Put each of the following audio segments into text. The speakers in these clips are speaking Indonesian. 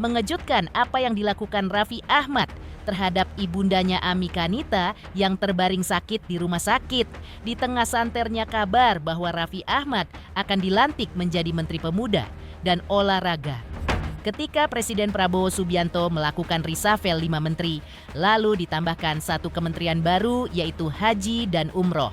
mengejutkan apa yang dilakukan Raffi Ahmad terhadap ibundanya Ami Kanita yang terbaring sakit di rumah sakit. Di tengah santernya kabar bahwa Raffi Ahmad akan dilantik menjadi Menteri Pemuda dan Olahraga. Ketika Presiden Prabowo Subianto melakukan reshuffle 5 menteri, lalu ditambahkan 1 kementerian baru yaitu Haji dan Umroh.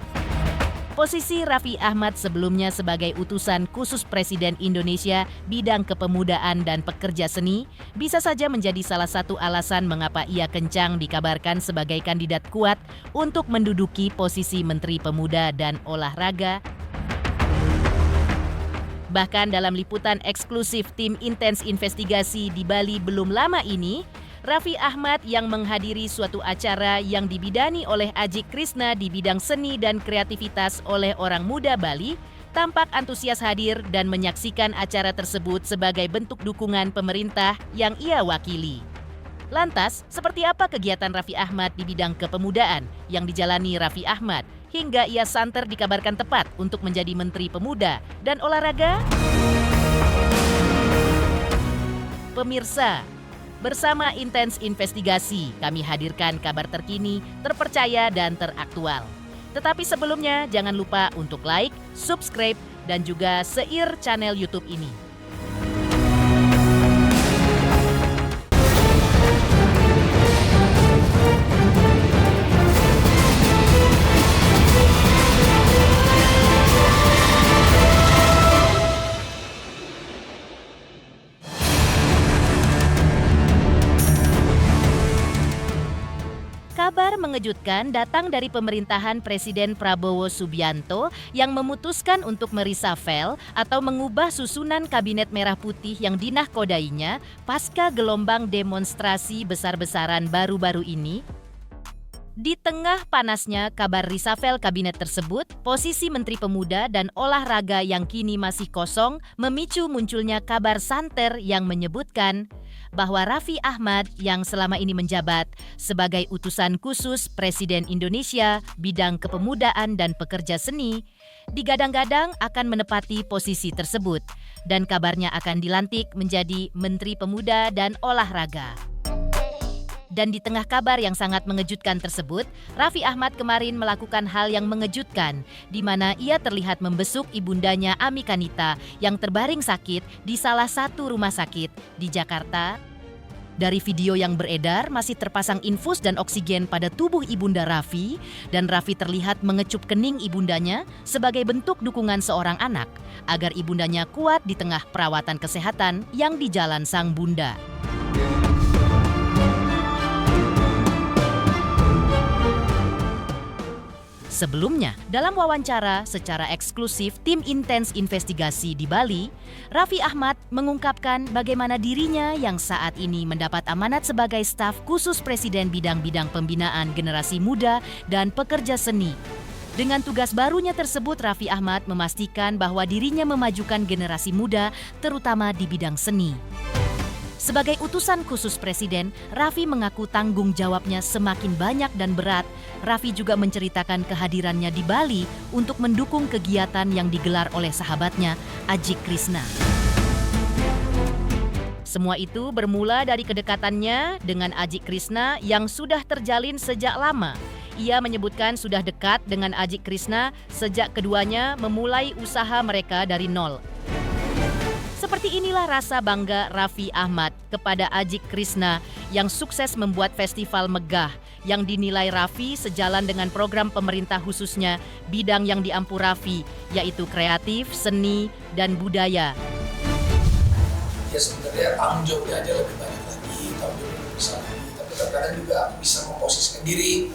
Posisi Raffi Ahmad sebelumnya sebagai utusan khusus Presiden Indonesia bidang kepemudaan dan pekerja seni bisa saja menjadi salah satu alasan mengapa ia kencang dikabarkan sebagai kandidat kuat untuk menduduki posisi Menteri Pemuda dan Olahraga. Bahkan dalam liputan eksklusif tim Intens Investigasi di Bali belum lama ini, Raffi Ahmad yang menghadiri suatu acara yang dibidani oleh Aji Krishna di bidang seni dan kreativitas oleh orang muda Bali, tampak antusias hadir dan menyaksikan acara tersebut sebagai bentuk dukungan pemerintah yang ia wakili. Lantas, seperti apa kegiatan Raffi Ahmad di bidang kepemudaan yang dijalani Raffi Ahmad hingga ia santer dikabarkan tepat untuk menjadi Menteri Pemuda dan Olahraga? Pemirsa, bersama Intens Investigasi, kami hadirkan kabar terkini, terpercaya, dan teraktual. Tetapi sebelumnya, jangan lupa untuk like, subscribe, dan juga share channel YouTube ini. Kabar mengejutkan datang dari pemerintahan Presiden Prabowo Subianto yang memutuskan untuk mereshuffle atau mengubah susunan Kabinet Merah Putih yang dinahkodainya pasca gelombang demonstrasi besar-besaran baru-baru ini. Di tengah panasnya kabar reshuffle kabinet tersebut, posisi Menteri Pemuda dan Olahraga yang kini masih kosong memicu munculnya kabar santer yang menyebutkan bahwa Raffi Ahmad yang selama ini menjabat sebagai utusan khusus Presiden Indonesia bidang kepemudaan dan pekerja seni, digadang-gadang akan menepati posisi tersebut dan kabarnya akan dilantik menjadi Menteri Pemuda dan Olahraga. Dan di tengah kabar yang sangat mengejutkan tersebut, Raffi Ahmad kemarin melakukan hal yang mengejutkan, di mana ia terlihat membesuk ibundanya Ami Kanita yang terbaring sakit di salah satu rumah sakit di Jakarta. Dari video yang beredar, masih terpasang infus dan oksigen pada tubuh ibunda Raffi, dan Raffi terlihat mengecup kening ibundanya sebagai bentuk dukungan seorang anak, agar ibundanya kuat di tengah perawatan kesehatan yang dijalan sang bunda. Sebelumnya, dalam wawancara secara eksklusif tim Intens Investigasi di Bali, Raffi Ahmad mengungkapkan bagaimana dirinya yang saat ini mendapat amanat sebagai staf khusus Presiden bidang-bidang pembinaan generasi muda dan pekerja seni. Dengan tugas barunya tersebut, Raffi Ahmad memastikan bahwa dirinya memajukan generasi muda, terutama di bidang seni. Sebagai utusan khusus Presiden, Raffi mengaku tanggung jawabnya semakin banyak dan berat. Raffi juga menceritakan kehadirannya di Bali untuk mendukung kegiatan yang digelar oleh sahabatnya, Aji Krishna. Semua itu bermula dari kedekatannya dengan Aji Krishna yang sudah terjalin sejak lama. Ia menyebutkan sudah dekat dengan Aji Krishna sejak keduanya memulai usaha mereka dari nol. Seperti inilah rasa bangga Raffi Ahmad kepada Aji Krishna yang sukses membuat festival megah yang dinilai Raffi sejalan dengan program pemerintah khususnya bidang yang diampu Raffi, yaitu kreatif, seni, dan budaya. Ya sebenarnya tanggung jawabnya aja lebih banyak lagi, tanggung jawab lebih besar lagi. Tapi terkadang juga aku bisa memposisikan diri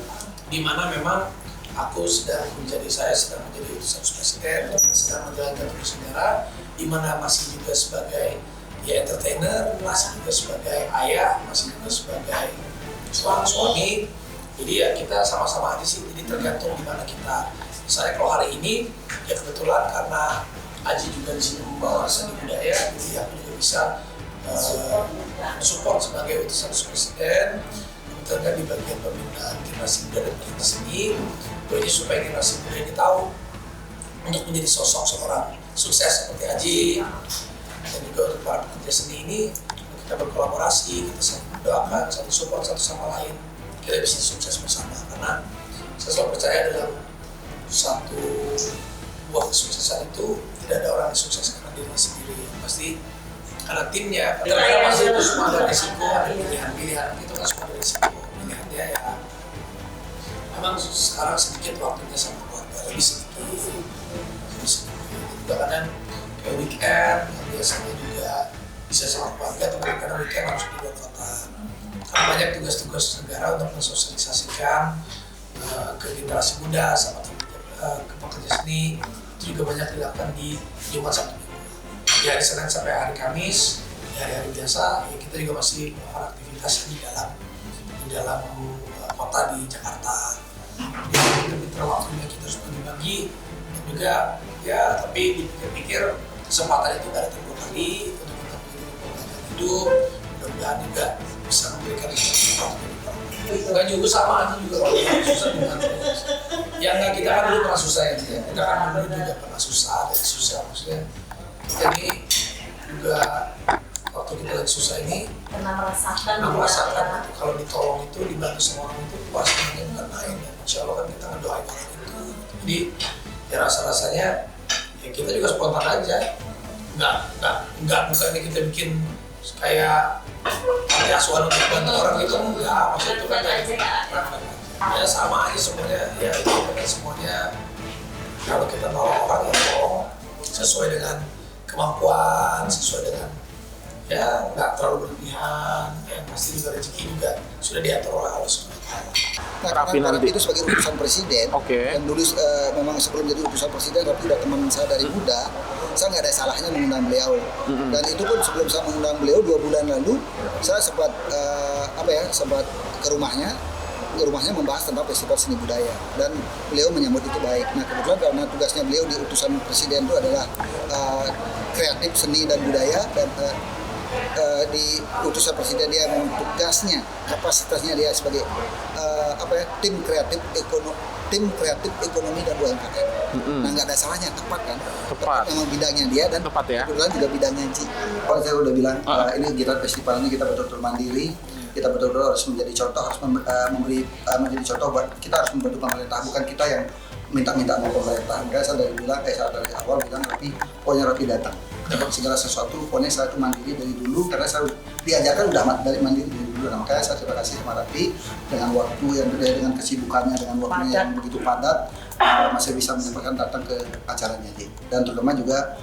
di mana memang aku sedang menjadi utusan presiden, sedang menjalankan tugas negara, di mana masih juga sebagai entertainer, masih juga sebagai ayah, masih juga sebagai seorang suami. Jadi ya kita sama-sama aja sih, jadi tergantung di mana kita. Misalnya kalau hari ini ya kebetulan karena Aji juga di sini membawa seni budaya, jadi aku juga bisa support sebagai utusan presiden. Kebetulan di bagian pembinaan generasi muda dan pekerja seni, jadi supaya generasi muda ini tahu untuk menjadi sosok seorang sukses seperti Aji, dan juga untuk para pekerja seni ini kita berkolaborasi, kita saling mendoakan, saling support satu sama lain, kita bisa sukses bersama. Karena saya selalu percaya dalam satu buah kesuksesan itu tidak ada orang yang sukses karena dirinya sendiri, pasti karena timnya. Kadang-kadang pasti itu semua ada risiko, ada pilihan-pilihan, itu kan semua ada risiko. Pilihannya ya memang sekarang sedikit waktunya sama keluarga, lebih sedikit. Juga kadang kayak weekend yang biasanya juga bisa sama keluarga, tapi kadang weekend harus di luar kota. Karena banyak tugas-tugas negara untuk mensosialisasikan ke generasi muda sama ke pekerja seni, itu juga banyak dilakukan di Jumat Sabtu Minggu. Di hari Senin sampai hari Kamis, di hari-hari biasa, ya kita juga masih melakukan aktivitas di dalam kota di Jakarta. Jadi kita waktunya kita harus bagi-bagi, dan juga ya tapi dipikir-pikir kesempatan itu gak datang 2 kali untuk kita menjadi hidup, mudah-mudahan juga bisa memberikan sesuatu. Enggak juga sama aja juga kalau susah dengan ya enggak, kita kan dulu pernah susah ya, kita kan dulu juga pernah susah maksudnya jadi juga waktu kita lagi susah ini pernah merasakan kalau ditolong itu, dibantu sama orang itu puasanya bukan main ya. Insya Allah kan kita ngedoain orang itu, jadi ya rasa-rasanya ya kita juga spontan aja, enggak bukannya kita bikin kayak panti asuhan untuk bantu orang itu enggak, maksudnya itu kan ya sama aja semuanya, ya itu kan semuanya kalau kita nolong orang ya tolong sesuai dengan kemampuan, sesuai dengan ya nggak terlalu berlebihan, ya pasti juga rezeki juga sudah diatur oleh Allah SWT. Nah, karena itu sebagai utusan presiden, yang dulu memang sebelum jadi utusan presiden, tapi udah teman saya dari muda, saya nggak ada salahnya mengundang beliau. Dan itu pun sebelum saya mengundang beliau 2 bulan lalu, saya sempat sempat ke rumahnya membahas tentang festival seni budaya, dan beliau menyambut itu baik. Nah kebetulan karena tugasnya beliau di utusan presiden itu adalah kreatif seni dan budaya, dan di utusan presiden dia memang tugasnya, kapasitasnya dia sebagai tim kreatif ekonomi dan UMKM. Nah nggak ada salahnya, tepat kan? Tepat memang bidangnya dia, dan kebetulan juga bidangnya Ji. Kalau saya udah bilang ini kita festival ini kita betul-betul mandiri, kita betul-betul harus menjadi contoh, harus menjadi contoh buat kita, harus membantu pemerintah, bukan kita yang minta-minta sama pemerintah. Enggak, saya dari awal bilang Rafi datang. Dapat segala sesuatu, pokoknya saya itu mandiri dari dulu, karena saya diajarkan udah mandiri dari dulu. Nah, makanya saya terima kasih sama Rafi dengan waktu yang dengan kesibukannya, dengan waktu yang begitu padat, masih bisa menyempatkan datang ke acaranya. Dan terutama juga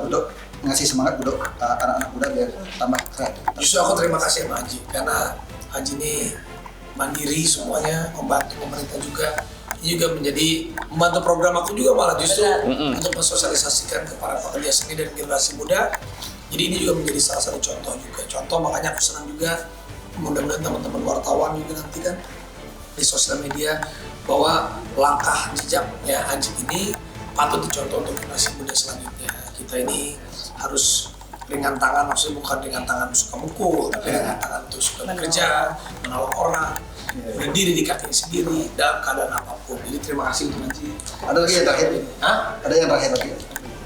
untuk ngasih semangat untuk anak-anak muda biar tambah kreatif. Justru aku terima kasih sama Haji, karena Haji ini mandiri semuanya, membantu pemerintah juga. Ini juga menjadi membantu program aku juga malah justru untuk mensosialisasikan ke para pekerja seni dan generasi muda. Jadi ini juga menjadi salah satu contoh juga. Contoh, makanya aku senang juga, mudah-mudahan teman-teman wartawan juga nanti kan di sosial media, bahwa langkah jejaknya Haji ini patut dicontoh untuk generasi muda selanjutnya. Kita ini harus ringan tangan, maksudnya bukan ringan tangan suka mukul, tapi ringan tangan untuk suka bekerja, menolong orang, berdiri di kaki sendiri dalam keadaan apapun. Jadi terima kasih untuk Haji. Ada lagi yang terakhir? Ada yang terakhir lagi.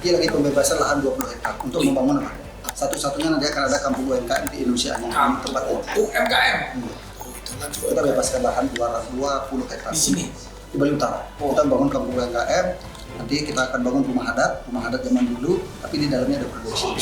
Dia lagi pembebasan lahan 20 hektar untuk membangun apa? Satu-satunya nanti akan ada kampung UMKM di Indonesia yang tempat UMKM. Kita bebaskan lahan 20 hektar di sini di Bali Utara. Kita bangun kampung UMKM. Nanti kita akan bangun rumah adat zaman dulu, tapi di dalamnya ada produksi.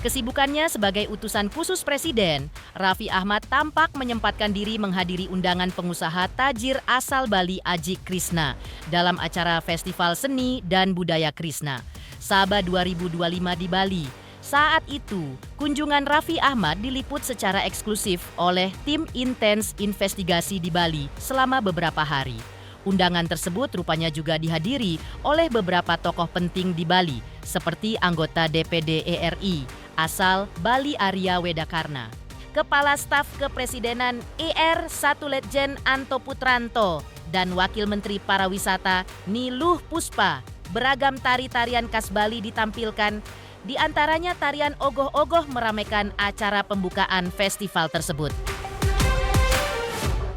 Kesibukannya sebagai utusan khusus Presiden, Raffi Ahmad tampak menyempatkan diri menghadiri undangan pengusaha tajir asal Bali Aji Krishna dalam acara Festival Seni dan Budaya Krishna, Saba 2025 di Bali. Saat itu, kunjungan Raffi Ahmad diliput secara eksklusif oleh tim intens investigasi di Bali selama beberapa hari. Undangan tersebut rupanya juga dihadiri oleh beberapa tokoh penting di Bali, seperti anggota DPD RI asal Bali Arya Wedakarna, Kepala Staf Kepresidenan 1 Letjen Anto Putranto, dan Wakil Menteri Pariwisata Niluh Puspa. Beragam tari-tarian khas Bali ditampilkan, di antaranya tarian ogoh-ogoh meramaikan acara pembukaan festival tersebut.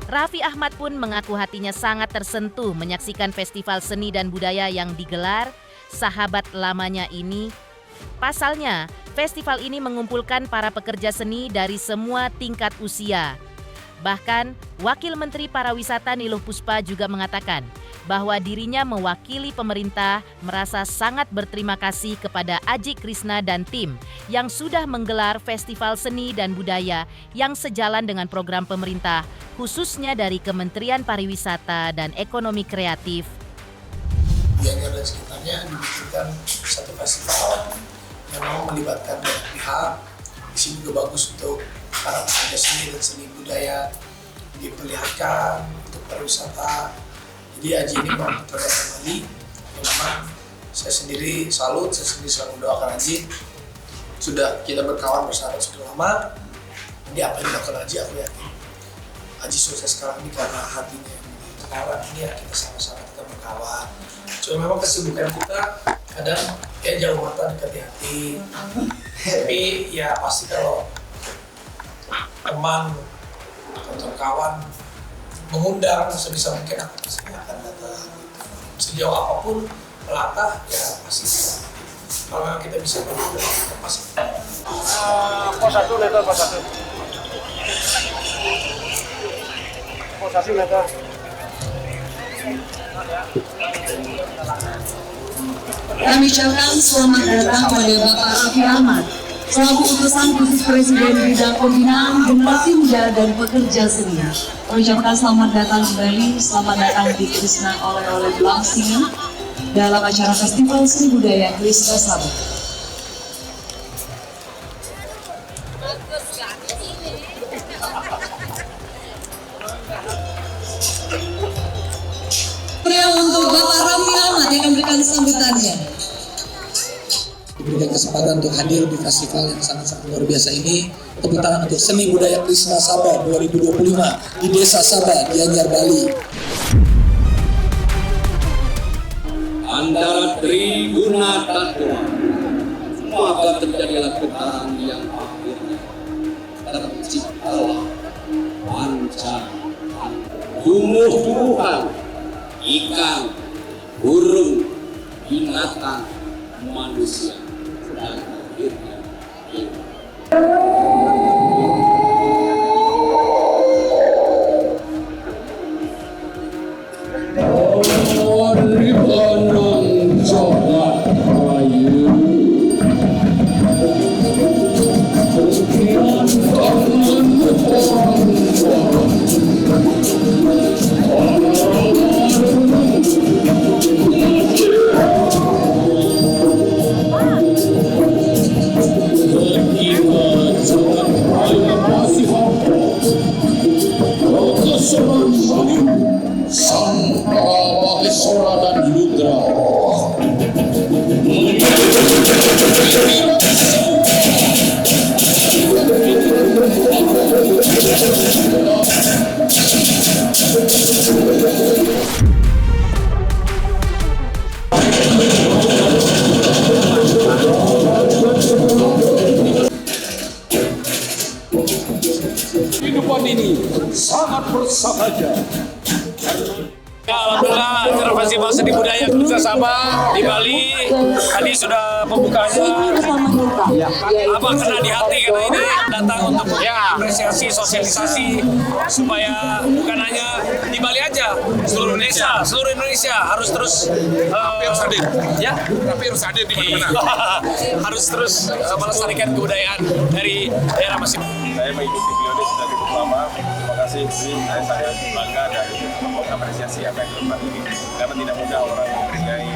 Raffi Ahmad pun mengaku hatinya sangat tersentuh menyaksikan festival seni dan budaya yang digelar sahabat lamanya ini. Pasalnya, festival ini mengumpulkan para pekerja seni dari semua tingkat usia. Bahkan, Wakil Menteri Pariwisata Niluh Puspa juga mengatakan bahwa dirinya mewakili pemerintah merasa sangat berterima kasih kepada Aji Krishna dan tim yang sudah menggelar festival seni dan budaya yang sejalan dengan program pemerintah, khususnya dari Kementerian Pariwisata dan Ekonomi Kreatif. Gianyar dan sekitarnya dibikinkan satu festival yang memang melibatkan banyak pihak. Di sini juga bagus untuk para pekerja seni dan seni budaya diperlihatkan untuk pariwisata. Jadi Aji ini memperoleh kembali yang memang saya sendiri salut, saya sendiri selalu mendoakan Aji. Sudah kita berkawan bersahabat sudah lama. Jadi apa yang dilakukan Aji, aku yakin Aji sukses sekarang ini karena hatinya yang mulia. Sekarang ini ya kita sama-sama kita berkawan. Cuma memang kesibukan kita kadang ya jauh mata dekati hati. Tapi ya pasti kalau teman atau kawan mengundang sebisa mungkin aku pasti akan datang. Sejauh apapun melangkah ya pasti kalau memang kita bisa berbuat kita pasti. Pos 1 meter, pos 1. Pos 1 meter. Kami ucapkan selamat datang pada Bapak Raffi Ahmad selaku utusan khusus Presiden bidang pembinaan generasi muda dan pekerja seni. Mengucapkan selamat datang kembali, selamat datang di Krishna oleh Blangsing dalam acara Festival Seni Budaya Krishna Sabah. Untuk Bapak Raffi Ahmad yang memberikan sambutannya. Diberikan kesempatan untuk hadir di festival yang sangat-sangat luar biasa ini. Tepuk tangan untuk Seni Budaya Krishna Sabah 2025 di Desa Sabah, Gianyar, Bali. Antara Triguna Tatwa, maka terjadilah getaran yang akhirnya terciptalah panca tumbuh-tumbuhan, ikan, burung, binatang, manusia, dan akhirnya kita. Sang Maheswara dan Rudra kehidupan ini sangat bersahaja. Alhamdulillah, acara Festival Seni Budaya Krishna Sabah di Bali tadi sudah pembukaannya. Apa kena di hati karena ini datang untuk apresiasi, sosialisasi supaya bukan hanya di Bali aja, seluruh Indonesia harus terus harus hadir, ya. Tapi harus hadir di mana-mana. Harus terus melestarikan kebudayaan dari daerah masing-masing. Saya mengikuti beliau sudah cukup lama. Terima kasih, saya sangat bangga dan apresiasi apa yang dilakukan ini. Karena tidak mudah orang mempunyai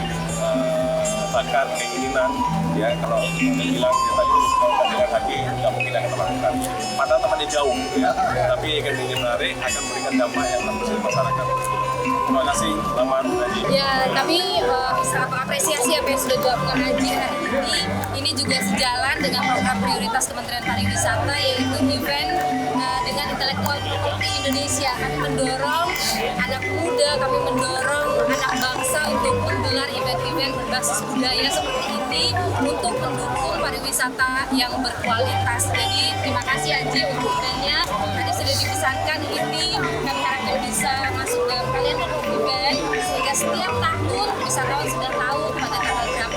bakat, keinginan. Ya, kalau bilang ya tadi kalau dengan hati nggak mungkin akan melakukan. Padahal tempatnya jauh, ya. Tapi akan menjadi menarik, akan memberikan dampak yang bagus di masyarakat. Terima kasih, selamat Haji. Ya, kami sangat mengapresiasi apa yang sudah dilakukan Haji hari ini. Ini juga sejalan dengan program prioritas Kementerian Pariwisata, yaitu event dengan intelektual properti Indonesia. Kami mendorong anak muda, kami mendorong anak bangsa untuk menggelar event-event berbasis budaya seperti ini untuk mendukung pariwisata yang berkualitas. Jadi terima kasih Haji untuk eventnya. Tadi sudah dipesankan ini, kami harapkan bisa masuk dalam kalender event sehingga setiap tahun wisatawan sudah tahu pada tanggal berapa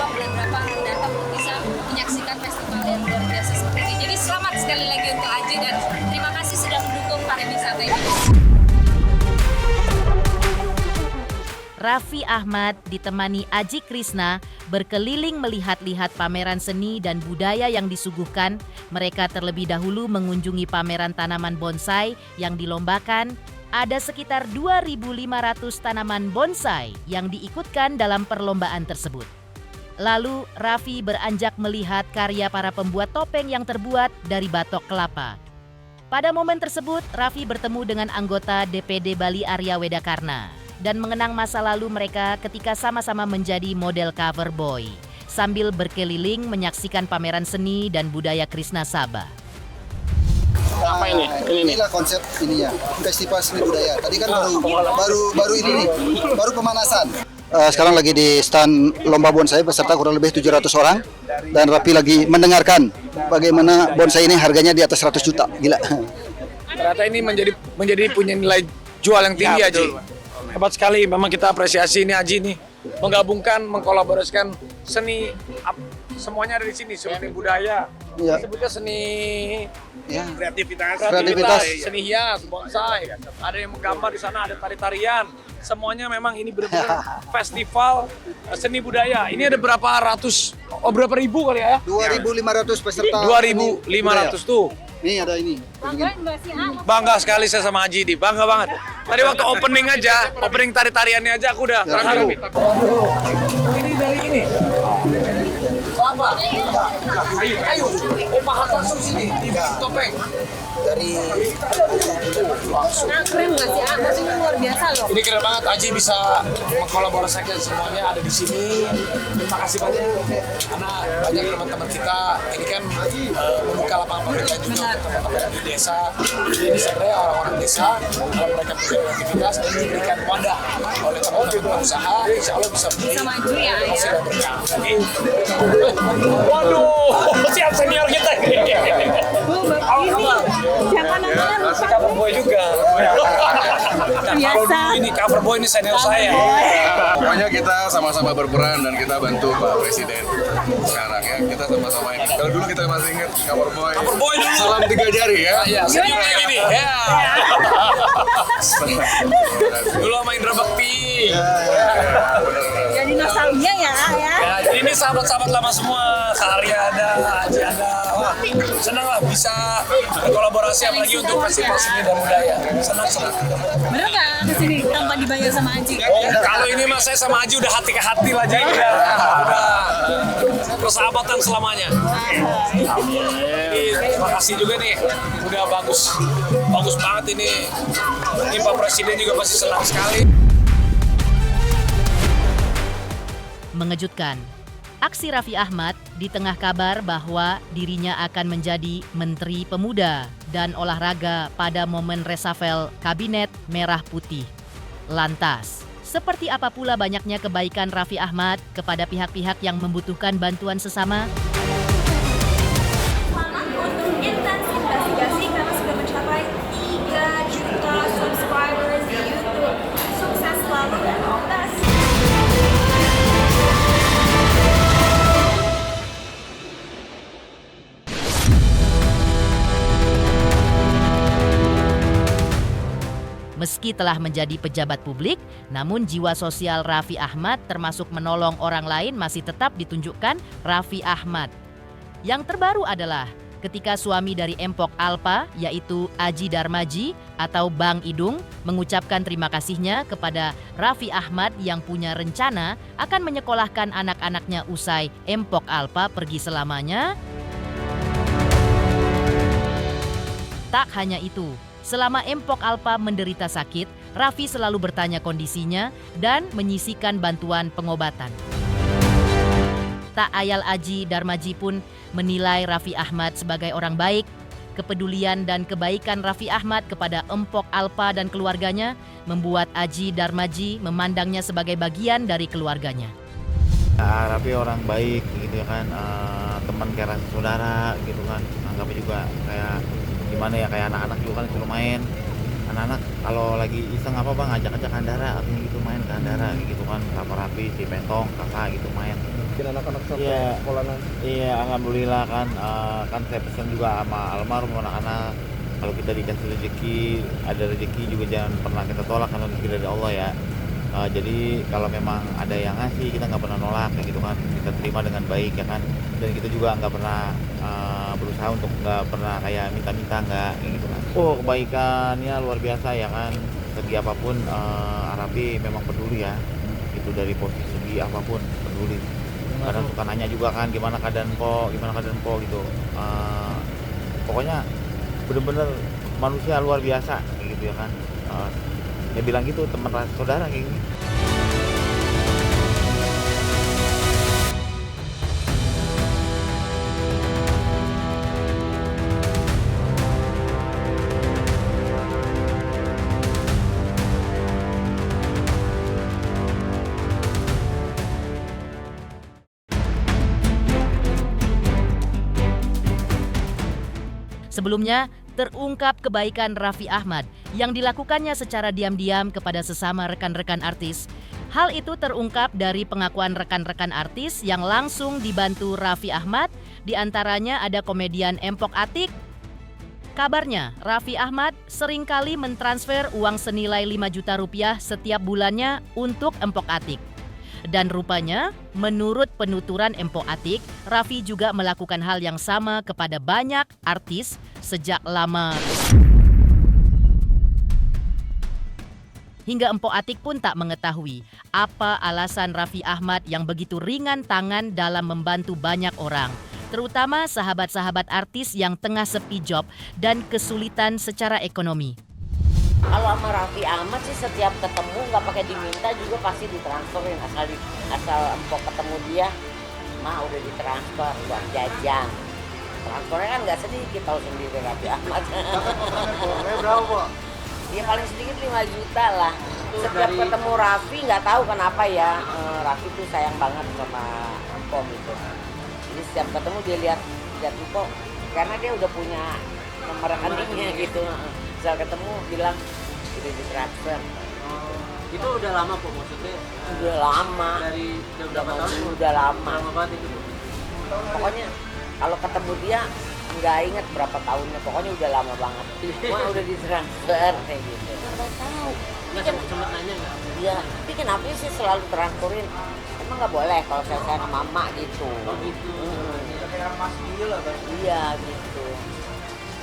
Raffi Ahmad ditemani Aji Krishna berkeliling melihat-lihat pameran seni dan budaya yang disuguhkan. Mereka terlebih dahulu mengunjungi pameran tanaman bonsai yang dilombakan. Ada sekitar 2.500 tanaman bonsai yang diikutkan dalam perlombaan tersebut. Lalu Raffi beranjak melihat karya para pembuat topeng yang terbuat dari batok kelapa. Pada momen tersebut, Raffi bertemu dengan anggota DPD Bali Arya Wedakarna dan mengenang masa lalu mereka ketika sama-sama menjadi model cover boy sambil berkeliling menyaksikan pameran seni dan budaya Krishna Sabha. Apa ini? Inilah konsep ininya, festival seni budaya. Tadi kan baru ini nih, baru pemanasan. Sekarang lagi di stand lomba bonsai beserta kurang lebih 700 orang dan Raffi lagi mendengarkan bagaimana bonsai ini harganya di atas 100 juta. Gila. Ternyata ini menjadi punya nilai jual yang tinggi, Aji. Hebat sekali, memang kita apresiasi ini Aji nih. Menggabungkan, mengkolaborasikan seni, semuanya ada di sini, seperti budaya. Ya. Sebutnya seni Kreativitas. seni hias, bonsai. Ada yang menggambar di sana, ada tari-tarian. Semuanya memang ini benar-benar festival seni budaya. Ini ada berapa ratus, berapa ribu kali ya? 2.500 peserta. 2.500 tuh. Nih ada ini. Bangga sekali saya sama Haji, bangga banget. Tadi waktu opening aja, opening tari-tariannya aja aku udah terharu. Ini dari ini. Apa? Ayo, Pak langsung sini di topeng. Dari Keren nggak sih? Ini luar biasa loh. Ini keren banget, Aji bisa mengkolaborasikan semuanya ada di sini. Terima kasih banyak karena banyak teman-teman kita ini kan membuka lapangan pekerjaan juga untuk teman-teman di desa. Ini sebenarnya orang-orang desa kalau mereka punya aktivitas dan diberikan wadah oleh teman-teman usaha, insya Allah bisa maju ya. Waduh, siap senior kita ini. Siapa namanya? Masih cover boy juga. Biasa. Ini cover boy ini senior saya. Pokoknya kita sama-sama berperan dan kita bantu Pak Presiden sekarang ya. Kita sama-sama ini. Kalau dulu kita masih ingat cover boy. Cover boy dulu. Salam 3 jari ya. Iya, senior kayak gini. Ya. Dulu sama Indra Bekti. Jadi nostalgia ya. Ya, ini sahabat-sahabat lama semua. Karya ada, Aji ada. Wah, senang lah bisa berkolaborasi apalagi untuk festival seni dan budaya. Senang. Bener nggak kesini tanpa dibayar sama Aji? Oh, kalau ini mas saya sama Aji udah hati ke hati lah, jadi udah persahabatan selamanya. Jadi terima kasih juga nih, udah bagus banget ini. Ini Pak Presiden juga pasti senang sekali. Mengejutkan, aksi Raffi Ahmad di tengah kabar bahwa dirinya akan menjadi Menteri Pemuda dan Olahraga pada momen resafel Kabinet Merah Putih. Lantas, seperti apa pula banyaknya kebaikan Raffi Ahmad kepada pihak-pihak yang membutuhkan bantuan sesama? Selamat untuk intens investigasi karena sudah mencapai 3 juta subscribers di YouTube. Sukses selalu dan all the best. Meski telah menjadi pejabat publik, namun jiwa sosial Raffi Ahmad termasuk menolong orang lain masih tetap ditunjukkan Raffi Ahmad. Yang terbaru adalah ketika suami dari Empok Alpa, yaitu Aji Darmaji atau Bang Idung, mengucapkan terima kasihnya kepada Raffi Ahmad yang punya rencana akan menyekolahkan anak-anaknya usai Empok Alpa pergi selamanya. Tak hanya itu, selama Empok Alpa menderita sakit, Raffi selalu bertanya kondisinya dan menyisikan bantuan pengobatan. Tak ayal Aji Darmaji pun menilai Raffi Ahmad sebagai orang baik. Kepedulian dan kebaikan Raffi Ahmad kepada Empok Alpa dan keluarganya membuat Aji Darmaji memandangnya sebagai bagian dari keluarganya. Raffi orang baik gitu kan, teman kayak saudara gitu kan, anggapnya juga kayak gimana ya, kayak anak-anak juga kan suruh main. Anak-anak kalau lagi iseng apa bang, ajak-ajak Andara atau gitu main ke Andara gitu kan, Raffi, si Pentong, kakak gitu main. Bikin anak-anak sampai sekolah nanti. Iya, alhamdulillah kan, kan saya pesan juga sama almarhum anak-anak, kalau kita dikasih rezeki, ada rezeki juga jangan pernah kita tolak karena rezeki dari Allah ya. Jadi kalau memang ada yang ngasih kita nggak pernah nolak kayak gitu kan, kita terima dengan baik ya kan, dan kita juga nggak pernah berusaha untuk nggak pernah kayak minta-minta nggak kayak gitu kan. Kebaikannya luar biasa ya kan, segi apapun Arafi memang peduli ya, itu dari posisi segi apapun peduli. Kadang suka nanya juga kan gimana keadaan po gitu. Pokoknya bener-bener manusia luar biasa kayak gitu ya kan. Dia bilang gitu, teman saudara kayak gitu. Sebelumnya, terungkap kebaikan Raffi Ahmad yang dilakukannya secara diam-diam kepada sesama rekan-rekan artis. Hal itu terungkap dari pengakuan rekan-rekan artis yang langsung dibantu Raffi Ahmad, diantaranya ada komedian Empok Atiek. Kabarnya, Raffi Ahmad seringkali mentransfer uang senilai 5 juta rupiah setiap bulannya untuk Empok Atiek. Dan rupanya, menurut penuturan Empok Atiek, Raffi juga melakukan hal yang sama kepada banyak artis sejak lama. Hingga Empok Atiek pun tak mengetahui apa alasan Raffi Ahmad yang begitu ringan tangan dalam membantu banyak orang, terutama sahabat-sahabat artis yang tengah sepi job dan kesulitan secara ekonomi. Kalau sama Raffi Ahmad sih setiap ketemu nggak pakai diminta juga pasti ditransferin, asal Empok ketemu dia, mah udah ditransfer buat jajan. Transfernya kan nggak sedikit, tahu sendiri Raffi Ahmad. Berapa Pak? Dia paling sedikit 5 juta lah. Setiap ketemu Raffi nggak tahu kenapa ya, Raffi tuh sayang banget sama Empok gitu. Jadi setiap ketemu dia lihat Empok, karena dia udah punya nomor rekeningnya gitu. Misal ketemu bilang udah ditransfer. Itu udah lama kok maksudnya? Udah lama. Dari berapa tahun? Udah lama. Lama banget itu. Pokoknya kalau ketemu dia nggak inget berapa tahunnya, pokoknya udah lama banget. Wah udah ditransfer kayak gitu. Nggak tahu. Nggak sempat nanya nggak? Iya, tapi kenapa sih selalu transferin? Emang nggak boleh kalau saya sama mama gitu. Oh gitu. Kayak mas gila kan? Iya gitu.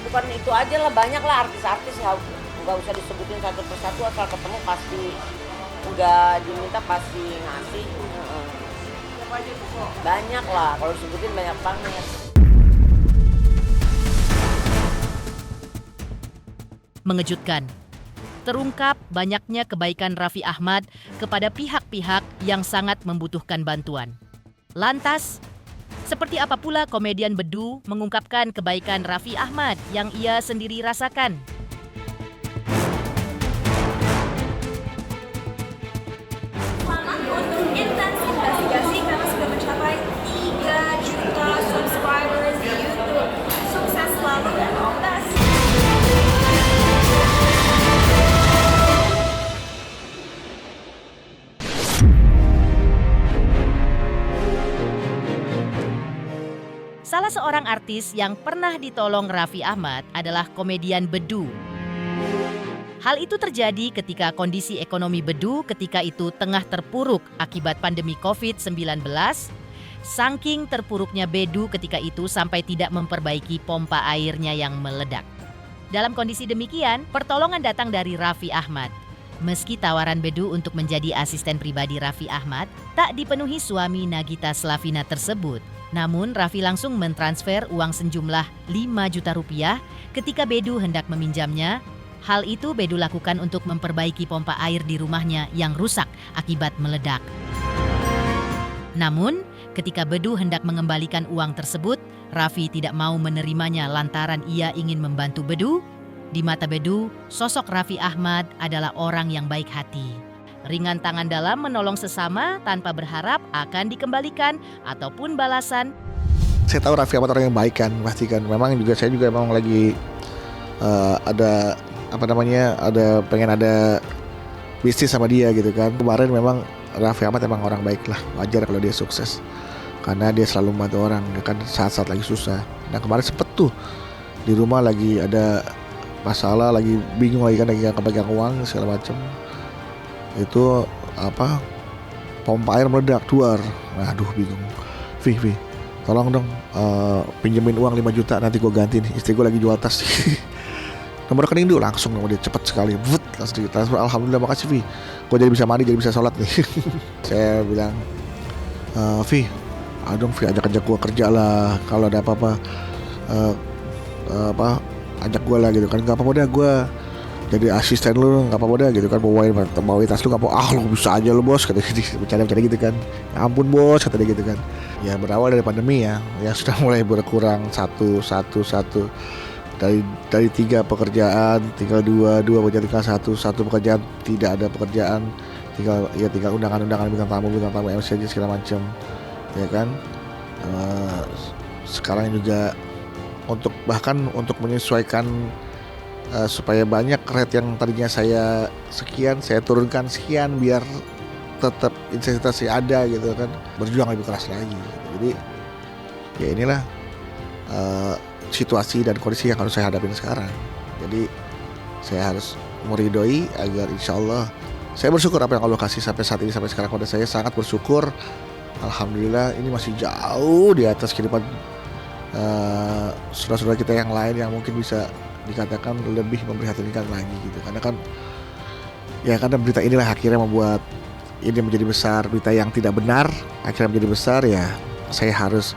Bukan itu aja lah, banyak lah artis-artis, nggak usah disebutin satu persatu, asal ketemu pasti udah diminta pasti ngasih. Banyak lah, kalau disebutin banyak banget. Mengejutkan, terungkap banyaknya kebaikan Raffi Ahmad kepada pihak-pihak yang sangat membutuhkan bantuan. Lantas, seperti apa pula komedian Bedu mengungkapkan kebaikan Raffi Ahmad yang ia sendiri rasakan? Selamat untuk intens investigasi karena sudah mencapai 3 juta subscribers di YouTube. Sukses selalu dan all the best. Salah seorang artis yang pernah ditolong Raffi Ahmad adalah komedian Bedu. Hal itu terjadi ketika kondisi ekonomi Bedu ketika itu tengah terpuruk akibat pandemi COVID-19. Saking terpuruknya Bedu ketika itu sampai tidak memperbaiki pompa airnya yang meledak. Dalam kondisi demikian, pertolongan datang dari Raffi Ahmad. Meski tawaran Bedu untuk menjadi asisten pribadi Raffi Ahmad tak dipenuhi suami Nagita Slavina tersebut. Namun Raffi langsung mentransfer uang sejumlah 5 juta rupiah ketika Bedu hendak meminjamnya. Hal itu Bedu lakukan untuk memperbaiki pompa air di rumahnya yang rusak akibat meledak. Namun, ketika Bedu hendak mengembalikan uang tersebut, Raffi tidak mau menerimanya lantaran ia ingin membantu Bedu. Di mata Bedu, sosok Raffi Ahmad adalah orang yang baik hati. Ringan tangan dalam menolong sesama tanpa berharap akan dikembalikan ataupun balasan. Saya tahu Raffi Ahmad orang yang baik kan, pasti kan. Memang juga saya juga memang lagi ada pengen ada bisnis sama dia gitu kan. Kemarin memang Raffi Ahmad emang orang baik lah, wajar kalau dia sukses. Karena dia selalu membantu orang kan saat-saat lagi susah. Nah kemarin sempet tuh di rumah lagi ada masalah, lagi bingung lagi kan, lagi gak kepegang uang segala macam. Itu pompa air meledak keluar. Aduh bingung. Vi, tolong dong pinjemin uang 5 juta nanti gue ganti nih. Istri gue lagi jual tas. Nomor rekening dulu, langsung nomor dia cepet sekali. Langsung ditransfer. Alhamdulillah, makasih Vi. Gue jadi bisa mandi, jadi bisa sholat nih. Saya bilang, Vi, dong Vi, ajak gue kerja lah. Kalau ada apa-apa ajak gue lah gitu kan. Gak apa-apa dah, gue jadi asisten lu, gak apa-apa dah gitu kan. Bawain tas lu, gak apa-apa. Lu bisa aja lu bos, kata dia. Bercanda gitu kan. Ya ampun bos, kata dia gitu kan. Ya berawal dari pandemi ya sudah mulai berkurang satu. Dari 3 pekerjaan tinggal 2 pekerjaan, tinggal satu pekerjaan, tidak ada pekerjaan, tinggal undangan bintang tamu MC aja segala macam, ya kan. Sekarang juga bahkan untuk menyesuaikan supaya banyak rate yang tadinya saya sekian, saya turunkan sekian biar tetap intensitasnya ada gitu kan, berjuang lebih keras lagi. Jadi ya inilah situasi dan kondisi yang harus saya hadapin sekarang. Jadi saya harus meridoi agar insya Allah, saya bersyukur apa yang Allah kasih sampai saat ini, sampai sekarang pada saya sangat bersyukur. Alhamdulillah ini masih jauh di atas kehidupan saudara-saudara kita yang lain yang mungkin bisa dikatakan lebih memprihatinkan lagi gitu. Karena berita inilah akhirnya membuat ini menjadi besar. Berita yang tidak benar akhirnya menjadi besar, ya saya harus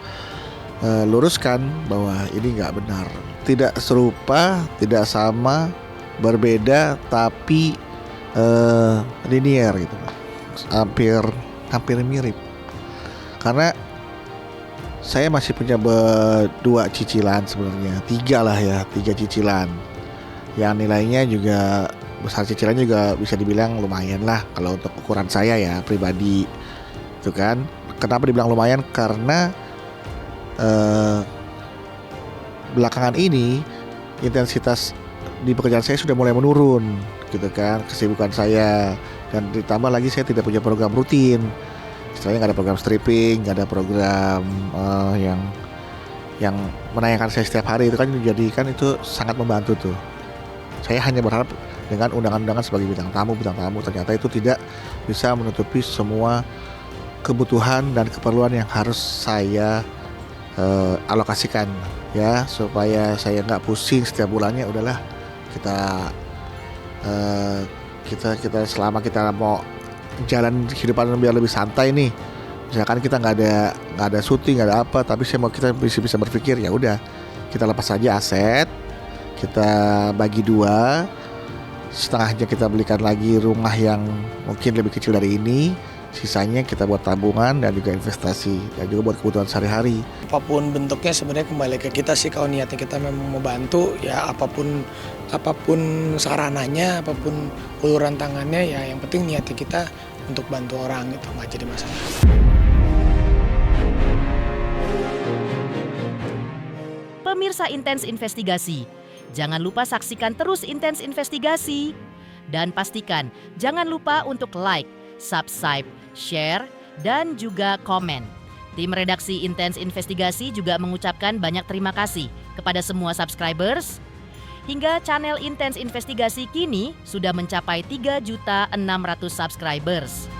luruskan bahwa ini nggak benar, tidak serupa, tidak sama, berbeda tapi linear gitu, hampir mirip. Karena saya masih punya 2 cicilan sebenarnya, 3 cicilan yang nilainya juga besar, cicilannya juga bisa dibilang lumayan lah kalau untuk ukuran saya ya pribadi itu kan. Kenapa dibilang lumayan? Karena belakangan ini intensitas di pekerjaan saya sudah mulai menurun gitu kan, kesibukan saya, dan ditambah lagi saya tidak punya program rutin, istilahnya nggak ada program stripping, nggak ada program yang menayangkan saya setiap hari. Itu kan jadi kan itu sangat membantu tuh. Saya hanya berharap dengan undangan-undangan sebagai bintang tamu, ternyata itu tidak bisa menutupi semua kebutuhan dan keperluan yang harus saya alokasikan ya, supaya saya nggak pusing setiap bulannya. Udahlah kita selama kita mau jalan kehidupan biar lebih santai nih, misalkan kita nggak ada syuting, nggak ada apa, tapi kita bisa berpikir ya udah kita lepas saja aset, kita bagi 2, setengahnya kita belikan lagi rumah yang mungkin lebih kecil dari ini, sisanya kita buat tabungan dan juga investasi dan juga buat kebutuhan sehari-hari. Apapun bentuknya sebenarnya kembali ke kita sih. Kalau niatnya kita memang membantu, ya apapun sarananya, apapun uluran tangannya, ya yang penting niatnya kita untuk bantu orang, itu nggak jadi masalah. Pemirsa Intens Investigasi, jangan lupa saksikan terus Intens Investigasi. Dan pastikan jangan lupa untuk like, subscribe, share, dan juga komen. Tim redaksi Intens Investigasi juga mengucapkan banyak terima kasih kepada semua subscribers. Hingga channel Intens Investigasi kini sudah mencapai 3.600.000 subscribers.